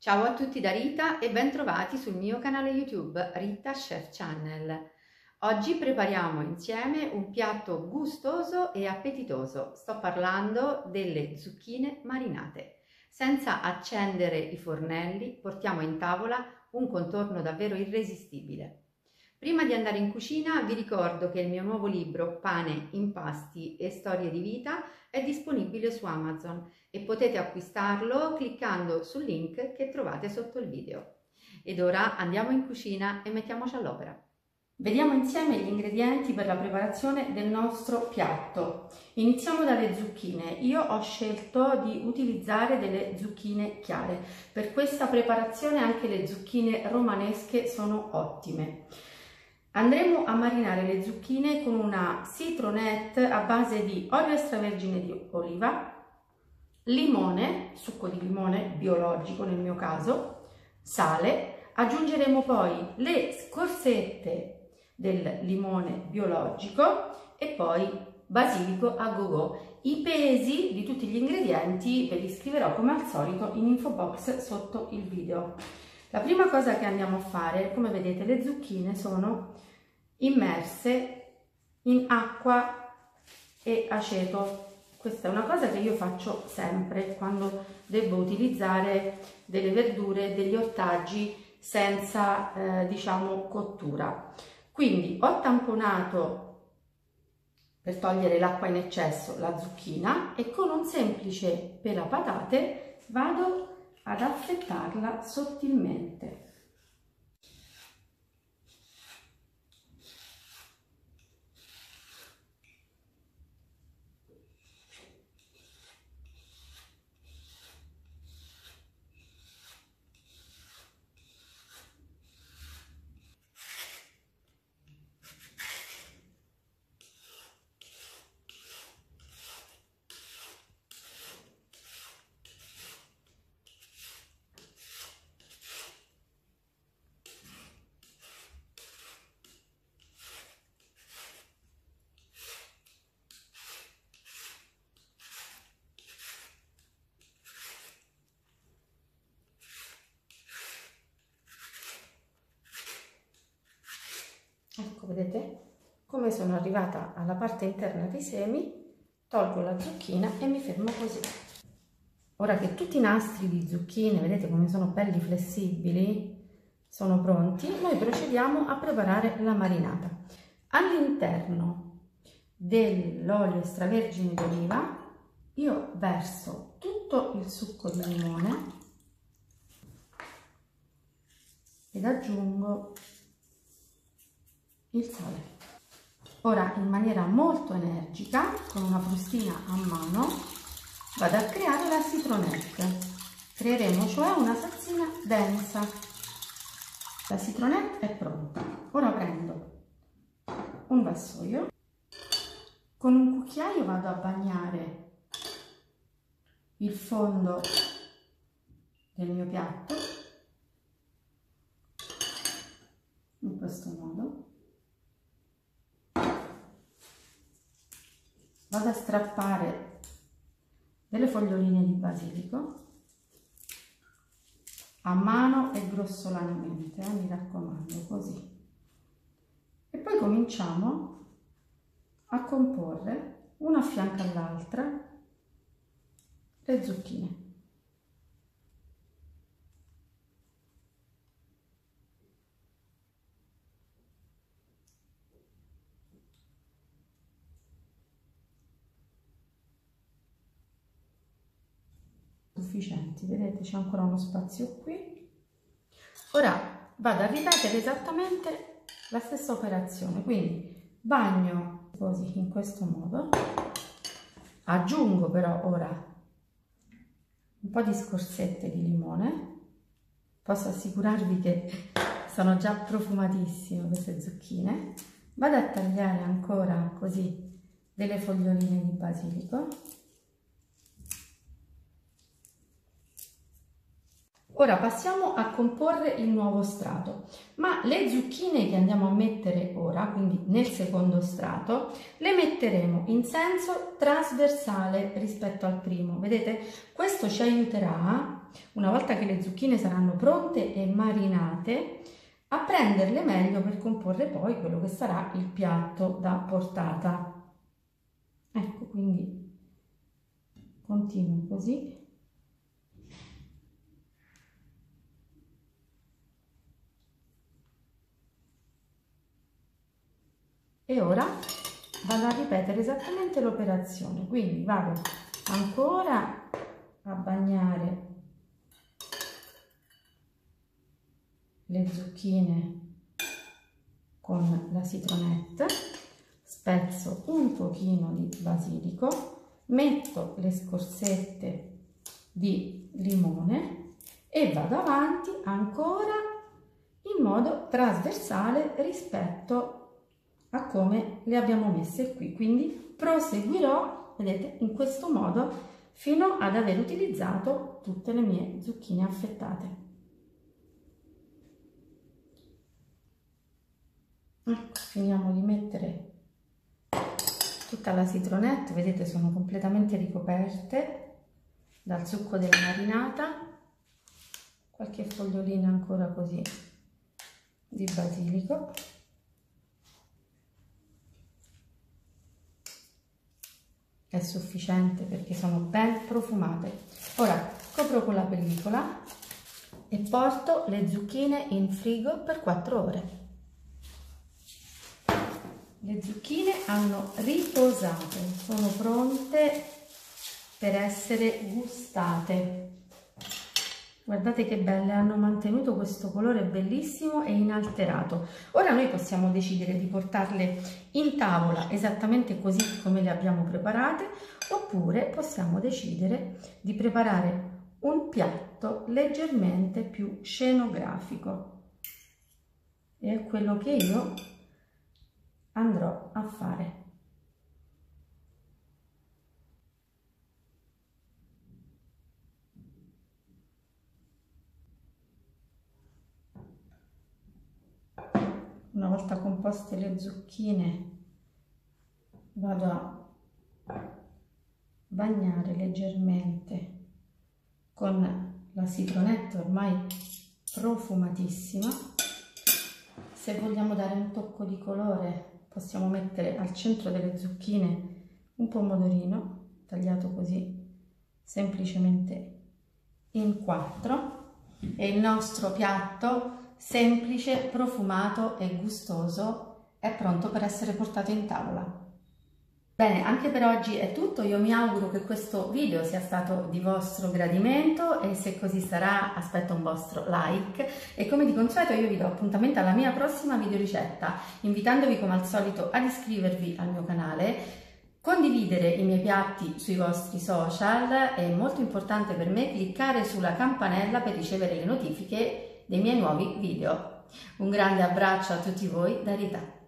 Ciao a tutti da Rita e ben trovati sul mio canale YouTube Rita Chef Channel. Oggi prepariamo insieme un piatto gustoso e appetitoso. Sto parlando delle zucchine marinate. Senza accendere i fornelli, portiamo in tavola un contorno davvero irresistibile. Prima di andare in cucina vi ricordo che il mio nuovo libro Pane, impasti e storie di vita è disponibile su Amazon e potete acquistarlo cliccando sul link che trovate sotto il video. Ed ora andiamo in cucina e mettiamoci all'opera. Vediamo insieme gli ingredienti per la preparazione del nostro piatto. Iniziamo dalle zucchine. Io ho scelto di utilizzare delle zucchine chiare. Per questa preparazione anche le zucchine romanesche sono ottime. Andremo a marinare le zucchine con una citronette a base di olio extravergine di oliva, limone, succo di limone biologico nel mio caso, sale. Aggiungeremo poi le scorzette del limone biologico e poi basilico a go-go. I pesi di tutti gli ingredienti ve li scriverò come al solito in info box sotto il video. La prima cosa che andiamo a fare, come vedete, le zucchine sono immerse in acqua e aceto. Questa è una cosa che io faccio sempre quando devo utilizzare delle verdure, degli ortaggi senza diciamo cottura. Quindi ho tamponato per togliere l'acqua in eccesso la zucchina e con un semplice pelapatate vado ad affettarla sottilmente. Ecco, vedete come sono arrivata alla parte interna dei semi, tolgo la zucchina e mi fermo così. Ora che tutti i nastri di zucchine, vedete come sono belli flessibili, sono pronti, noi procediamo a preparare la marinata. All'interno dell'olio extravergine di oliva io verso tutto il succo di limone ed aggiungo il sale. Ora in maniera molto energica, con una frustina a mano, vado a creare la citronette. Creeremo cioè una salsina densa. La citronette è pronta. Ora prendo un vassoio, con un cucchiaio vado a bagnare il fondo del mio piatto, in questo modo. Vado a strappare delle foglioline di basilico a mano e grossolanamente, mi raccomando, così. E poi cominciamo a comporre una a fianco all'altra le zucchine. Sufficienti, vedete c'è ancora uno spazio qui. Ora vado a ripetere esattamente la stessa operazione, quindi bagno così in questo modo, aggiungo però ora un po' di scorzette di limone, posso assicurarvi che sono già profumatissime queste zucchine, vado a tagliare ancora così delle foglioline di basilico. Ora passiamo a comporre il nuovo strato, ma le zucchine che andiamo a mettere ora, quindi nel secondo strato, le metteremo in senso trasversale rispetto al primo. Vedete? Questo ci aiuterà, una volta che le zucchine saranno pronte e marinate, a prenderle meglio per comporre poi quello che sarà il piatto da portata. Ecco, quindi continuo così. E ora vado a ripetere esattamente l'operazione, quindi vado ancora a bagnare le zucchine con la citronette, spezzo un pochino di basilico, metto le scorzette di limone e vado avanti ancora in modo trasversale rispetto a come le abbiamo messe qui, quindi proseguirò, vedete, in questo modo fino ad aver utilizzato tutte le mie zucchine affettate. Ecco, finiamo di mettere tutta la citronette, vedete sono completamente ricoperte dal succo della marinata, qualche fogliolina ancora così di basilico. È sufficiente perché sono ben profumate. Ora copro con la pellicola e porto le zucchine in frigo per 4 ore. Le zucchine hanno riposato, sono pronte per essere gustate. Guardate che belle, hanno mantenuto questo colore bellissimo e inalterato. Ora noi possiamo decidere di portarle in tavola esattamente così come le abbiamo preparate, oppure possiamo decidere di preparare un piatto leggermente più scenografico. E è quello che io andrò a fare. Una volta composte le zucchine vado a bagnare leggermente con la citronetta ormai profumatissima. Se vogliamo dare un tocco di colore possiamo mettere al centro delle zucchine un pomodorino tagliato così semplicemente in 4 e il nostro piatto semplice, profumato e gustoso è pronto per essere portato in tavola. Bene, anche per oggi è tutto, io mi auguro che questo video sia stato di vostro gradimento e se così sarà aspetto un vostro like e come di consueto io vi do appuntamento alla mia prossima videoricetta, invitandovi come al solito ad iscrivervi al mio canale, condividere i miei piatti sui vostri social, è molto importante per me cliccare sulla campanella per ricevere le notifiche dei miei nuovi video. Un grande abbraccio a tutti voi da Rita.